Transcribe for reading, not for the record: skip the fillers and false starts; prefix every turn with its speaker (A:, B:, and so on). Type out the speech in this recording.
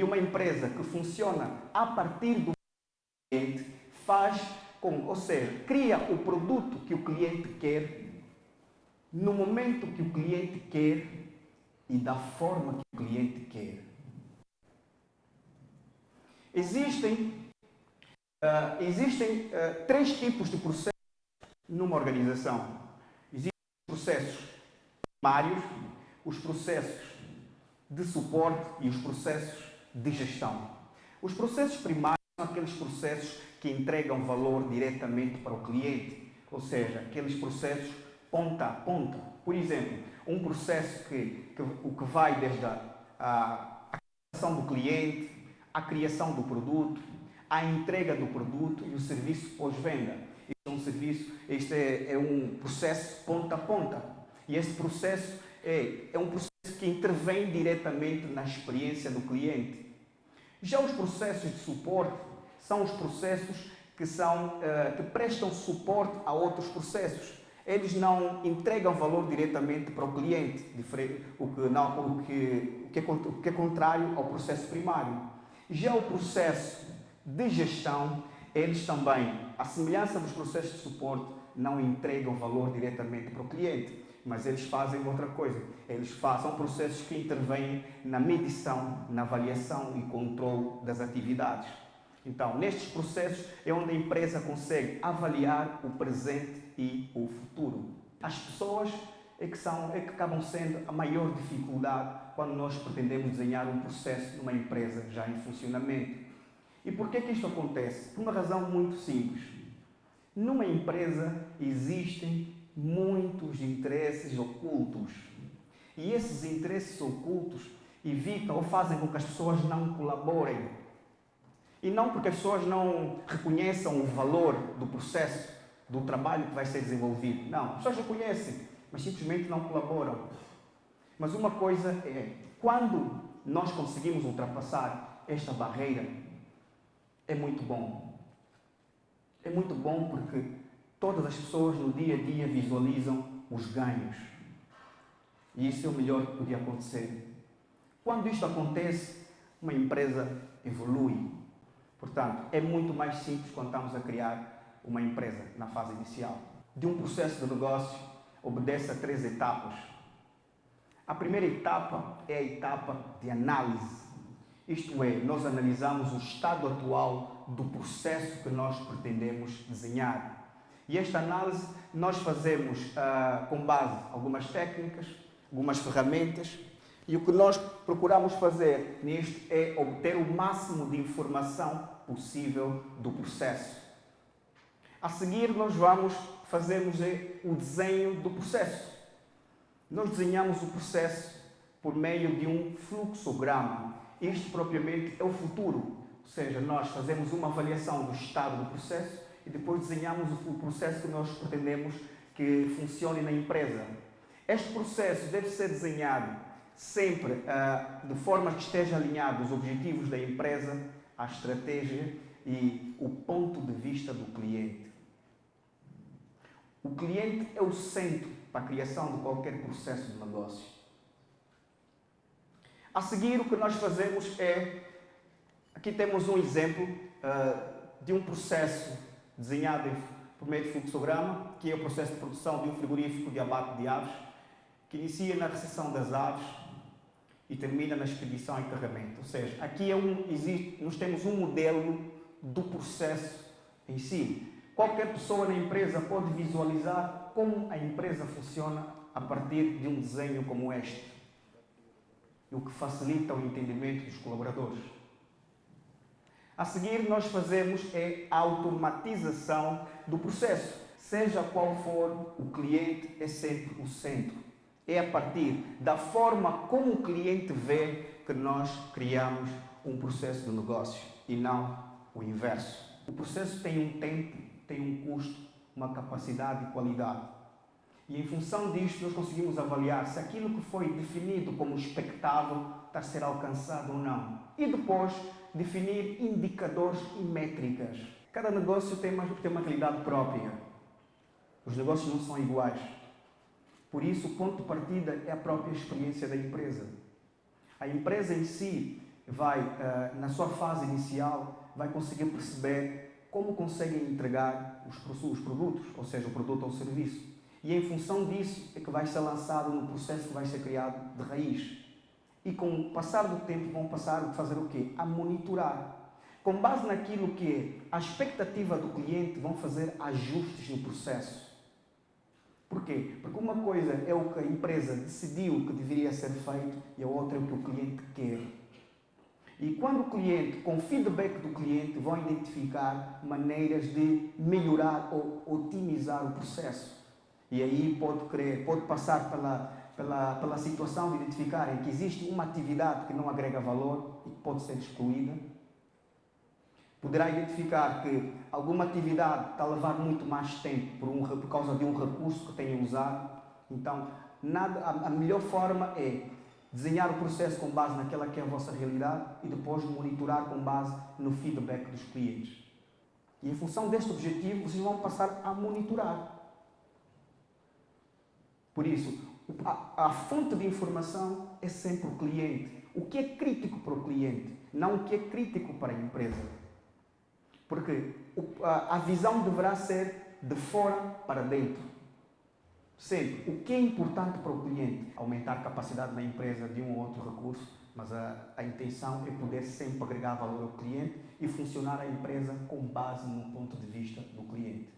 A: E uma empresa que funciona a partir do cliente faz com, ou seja, cria o produto que o cliente quer, no momento que o cliente quer e da forma que o cliente quer. Existem três tipos de processos numa organização. Existem os processos primários, os processos de suporte e os processos de gestão. Os processos primários são aqueles processos que entregam valor diretamente para o cliente, ou seja, aqueles processos ponta a ponta. Por exemplo, um processo que vai desde a criação do cliente, a criação do produto, a entrega do produto e o serviço pós-venda. Este é um processo ponta a ponta. E esse processo é um processo que intervém diretamente na experiência do cliente. Já os processos de suporte são os processos que prestam suporte a outros processos. Eles não entregam valor diretamente para o cliente, o que é contrário ao processo primário. Já o processo de gestão, eles também, à semelhança dos processos de suporte, não entregam valor diretamente para o cliente, mas eles fazem outra coisa. São processos que intervêm na medição, na avaliação e controle das atividades. Então, nestes processos é onde a empresa consegue avaliar o presente e o futuro. As pessoas é que acabam sendo a maior dificuldade quando nós pretendemos desenhar um processo numa empresa já em funcionamento. E por que isto acontece? Por uma razão muito simples. Numa empresa existem muitos interesses ocultos. E esses interesses ocultos evitam ou fazem com que as pessoas não colaborem. E não porque as pessoas não reconheçam o valor do processo, do trabalho que vai ser desenvolvido. Não, as pessoas reconhecem, mas simplesmente não colaboram. Mas uma coisa é, quando nós conseguimos ultrapassar esta barreira, é muito bom. É muito bom porque todas as pessoas no dia a dia visualizam os ganhos. E isso é o melhor que podia acontecer. Quando isto acontece, uma empresa evolui. Portanto, é muito mais simples quando estamos a criar uma empresa na fase inicial. De um processo de negócio, obedece a 3 etapas. A primeira etapa é a etapa de análise. Isto é, nós analisamos o estado atual do processo que nós pretendemos desenhar. E esta análise nós fazemos com base em algumas técnicas, algumas ferramentas, e o que nós procuramos fazer nisto é obter o máximo de informação possível do processo. A seguir, nós fazemos o desenho do processo. Nós desenhamos o processo por meio de um fluxograma. Isto propriamente é o futuro, ou seja, nós fazemos uma avaliação do estado do processo e depois desenhamos o processo que nós pretendemos que funcione na empresa. Este processo deve ser desenhado sempre de forma que esteja alinhado os objetivos da empresa, a estratégia e o ponto de vista do cliente. O cliente é o centro para a criação de qualquer processo de negócio. A seguir, o que nós fazemos é... Aqui temos um exemplo de um processo desenhado por meio de fluxograma, que é o processo de produção de um frigorífico de abate de aves, que inicia na recepção das aves e termina na expedição e carregamento. Ou seja, aqui nós temos um modelo do processo em si. Qualquer pessoa na empresa pode visualizar como a empresa funciona a partir de um desenho como este, o que facilita o entendimento dos colaboradores. A seguir, nós fazemos a automatização do processo. Seja qual for, o cliente é sempre o centro. É a partir da forma como o cliente vê que nós criamos um processo de negócio e não o inverso. O processo tem um tempo, tem um custo, uma capacidade e qualidade. E em função disto, nós conseguimos avaliar se aquilo que foi definido como expectável está a ser alcançado ou não. E depois, definir indicadores e métricas. Cada negócio tem uma realidade própria. Os negócios não são iguais. Por isso, o ponto de partida é a própria experiência da empresa. A empresa em si vai, na sua fase inicial, vai conseguir perceber como conseguem entregar os produtos, ou seja, o produto ou o serviço. E em função disso é que vai ser lançado no processo que vai ser criado de raiz. E com o passar do tempo vão passar a fazer o quê? A monitorar. Com base naquilo que é a expectativa do cliente, vão fazer ajustes no processo. Porquê? Porque uma coisa é o que a empresa decidiu que deveria ser feito e a outra é o que o cliente quer. E quando o cliente, com o feedback do cliente, vão identificar maneiras de melhorar ou otimizar o processo. E aí pode passar pela situação de identificarem que existe uma atividade que não agrega valor e que pode ser excluída. Poderá identificar que alguma atividade está a levar muito mais tempo por causa de um recurso que tenha usado. Então, a melhor forma é desenhar o processo com base naquela que é a vossa realidade e depois monitorar com base no feedback dos clientes. E em função deste objetivo, vocês vão passar a monitorar. Por isso, a fonte de informação é sempre o cliente. O que é crítico para o cliente, não o que é crítico para a empresa. Porque a visão deverá ser de fora para dentro. Sempre. O que é importante para o cliente? Aumentar a capacidade da empresa de um ou outro recurso, mas a intenção é poder sempre agregar valor ao cliente e funcionar a empresa com base no ponto de vista do cliente.